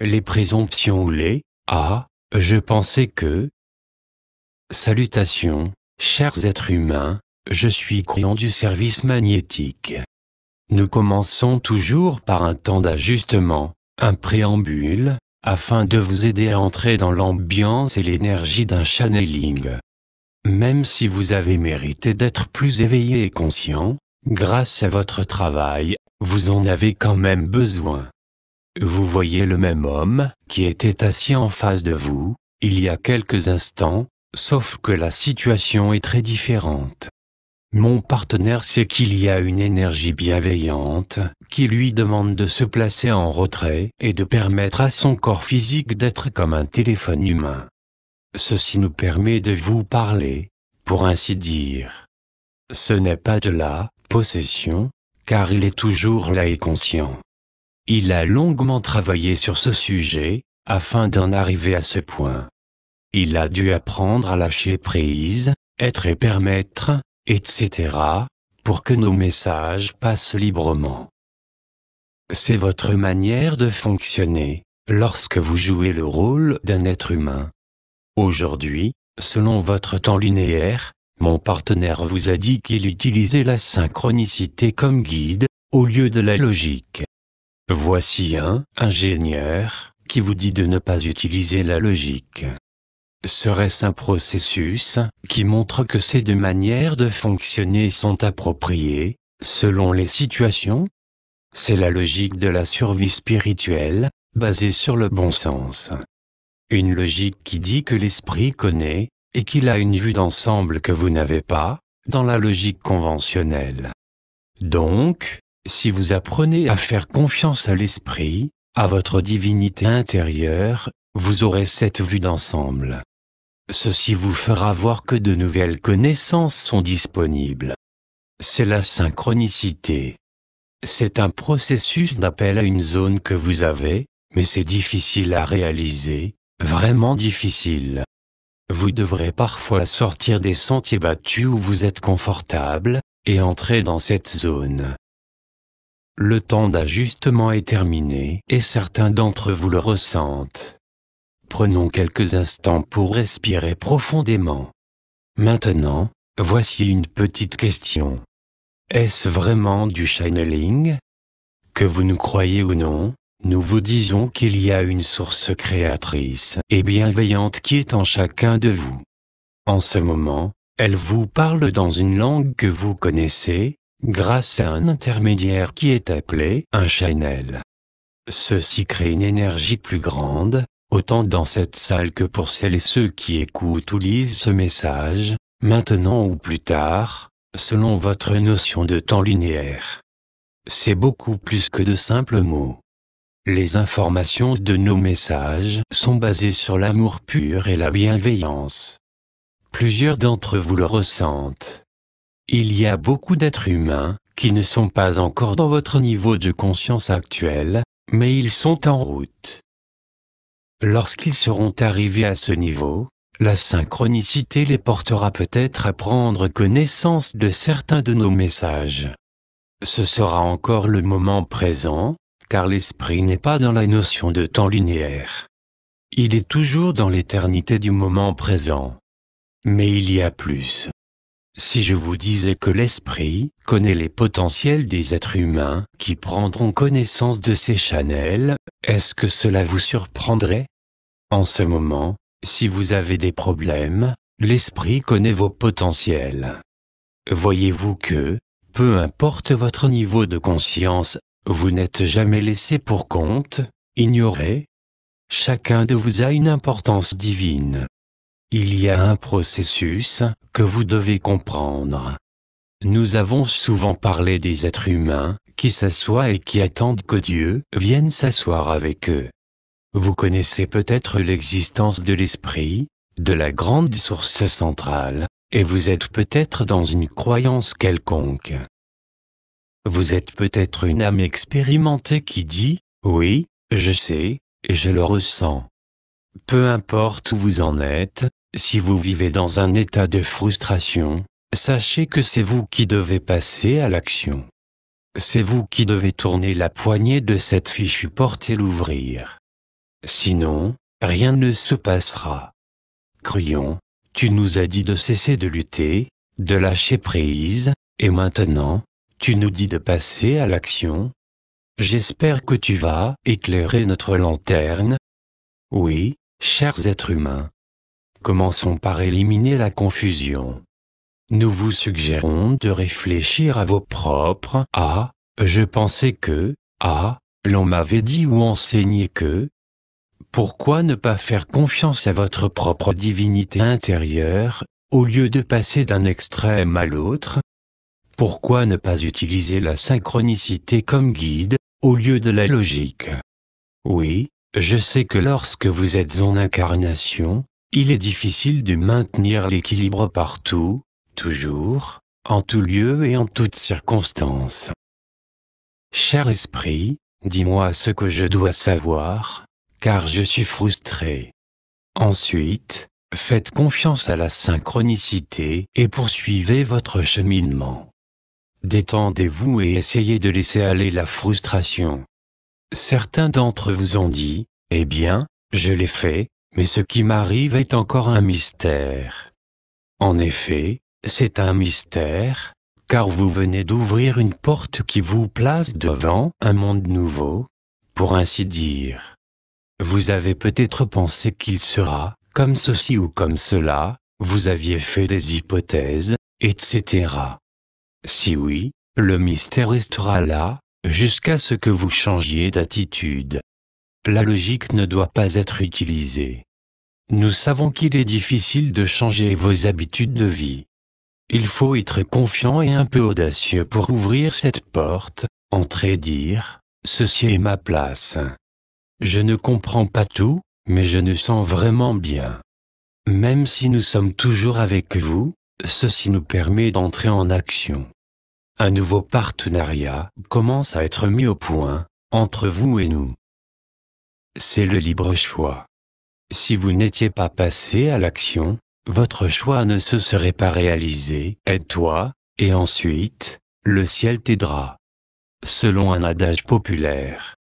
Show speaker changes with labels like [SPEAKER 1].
[SPEAKER 1] les présomptions ou les « Ah, je pensais que… » Salutations, chers êtres humains, je suis croyant du service magnétique. Nous commençons toujours par un temps d'ajustement, un préambule, afin de vous aider à entrer dans l'ambiance et l'énergie d'un channeling. Même si vous avez mérité d'être plus éveillé et conscient, grâce à votre travail, vous en avez quand même besoin. Vous voyez le même homme qui était assis en face de vous, il y a quelques instants, sauf que la situation est très différente. Mon partenaire sait qu'il y a une énergie bienveillante qui lui demande de se placer en retrait et de permettre à son corps physique d'être comme un téléphone humain. Ceci nous permet de vous parler, pour ainsi dire. Ce n'est pas de la possession, car il est toujours là et conscient. Il a longuement travaillé sur ce sujet, afin d'en arriver à ce point. Il a dû apprendre à lâcher prise, être et permettre, etc., pour que nos messages passent librement. C'est votre manière de fonctionner, lorsque vous jouez le rôle d'un être humain. Aujourd'hui, selon votre temps linéaire, mon partenaire vous a dit qu'il utilisait la synchronicité comme guide, au lieu de la logique. Voici un ingénieur qui vous dit de ne pas utiliser la logique. Serait-ce un processus qui montre que ces deux manières de fonctionner sont appropriées, selon les situations? C'est la logique de la survie spirituelle, basée sur le bon sens. Une logique qui dit que l'esprit connaît, et qu'il a une vue d'ensemble que vous n'avez pas, dans la logique conventionnelle. Donc, si vous apprenez à faire confiance à l'esprit, à votre divinité intérieure, vous aurez cette vue d'ensemble. Ceci vous fera voir que de nouvelles connaissances sont disponibles. C'est la synchronicité. C'est un processus d'appel à une zone que vous avez, mais c'est difficile à réaliser, vraiment difficile. Vous devrez parfois sortir des sentiers battus où vous êtes confortable, et entrer dans cette zone. Le temps d'ajustement est terminé, et certains d'entre vous le ressentent. Prenons quelques instants pour respirer profondément. Maintenant, voici une petite question. Est-ce vraiment du channeling? Que vous nous croyez ou non, nous vous disons qu'il y a une source créatrice et bienveillante qui est en chacun de vous. En ce moment, elle vous parle dans une langue que vous connaissez, grâce à un intermédiaire qui est appelé un channel. Ceci crée une énergie plus grande, autant dans cette salle que pour celles et ceux qui écoutent ou lisent ce message, maintenant ou plus tard, selon votre notion de temps linéaire. C'est beaucoup plus que de simples mots. Les informations de nos messages sont basées sur l'amour pur et la bienveillance. Plusieurs d'entre vous le ressentent. Il y a beaucoup d'êtres humains qui ne sont pas encore dans votre niveau de conscience actuel, mais ils sont en route. Lorsqu'ils seront arrivés à ce niveau, la synchronicité les portera peut-être à prendre connaissance de certains de nos messages. Ce sera encore le moment présent, car l'esprit n'est pas dans la notion de temps linéaire. Il est toujours dans l'éternité du moment présent. Mais il y a plus. Si je vous disais que l'esprit connaît les potentiels des êtres humains qui prendront connaissance de ces channels, est-ce que cela vous surprendrait? En ce moment, si vous avez des problèmes, l'esprit connaît vos potentiels. Voyez-vous que, peu importe votre niveau de conscience, vous n'êtes jamais laissé pour compte, ignoré. Chacun de vous a une importance divine. Il y a un processus que vous devez comprendre. Nous avons souvent parlé des êtres humains qui s'assoient et qui attendent que Dieu vienne s'asseoir avec eux. Vous connaissez peut-être l'existence de l'esprit, de la grande source centrale, et vous êtes peut-être dans une croyance quelconque. Vous êtes peut-être une âme expérimentée qui dit « Oui, je sais, et je le ressens ». Peu importe où vous en êtes, si vous vivez dans un état de frustration, sachez que c'est vous qui devez passer à l'action. C'est vous qui devez tourner la poignée de cette fichue porte et l'ouvrir. Sinon, rien ne se passera. Crayon, tu nous as dit de cesser de lutter, de lâcher prise, et maintenant, tu nous dis de passer à l'action. J'espère que tu vas éclairer notre lanterne. Oui, chers êtres humains. Commençons par éliminer la confusion. Nous vous suggérons de réfléchir à vos propres « Ah, je pensais que »,« Ah, l'on m'avait dit ou enseigné que ». Pourquoi ne pas faire confiance à votre propre divinité intérieure, au lieu de passer d'un extrême à l'autre? Pourquoi ne pas utiliser la synchronicité comme guide, au lieu de la logique? Oui, je sais que lorsque vous êtes en incarnation, il est difficile de maintenir l'équilibre partout, toujours, en tout lieu et en toutes circonstances. Cher esprit, dis-moi ce que je dois savoir, car je suis frustré. Ensuite, faites confiance à la synchronicité et poursuivez votre cheminement. Détendez-vous et essayez de laisser aller la frustration. Certains d'entre vous ont dit, « Eh bien, je l'ai fait, mais ce qui m'arrive est encore un mystère. » En effet, c'est un mystère, car vous venez d'ouvrir une porte qui vous place devant un monde nouveau, pour ainsi dire. Vous avez peut-être pensé qu'il sera comme ceci ou comme cela, vous aviez fait des hypothèses, etc. Si oui, le mystère restera là, jusqu'à ce que vous changiez d'attitude. La logique ne doit pas être utilisée. Nous savons qu'il est difficile de changer vos habitudes de vie. Il faut être confiant et un peu audacieux pour ouvrir cette porte, entrer et dire, « Ceci est ma place. Je ne comprends pas tout, mais je nous sens vraiment bien. Même si nous sommes toujours avec vous, ceci nous permet d'entrer en action. » Un nouveau partenariat commence à être mis au point, entre vous et nous. C'est le libre choix. Si vous n'étiez pas passé à l'action, votre choix ne se serait pas réalisé. Aide-toi, et ensuite, le ciel t'aidera. Selon un adage populaire,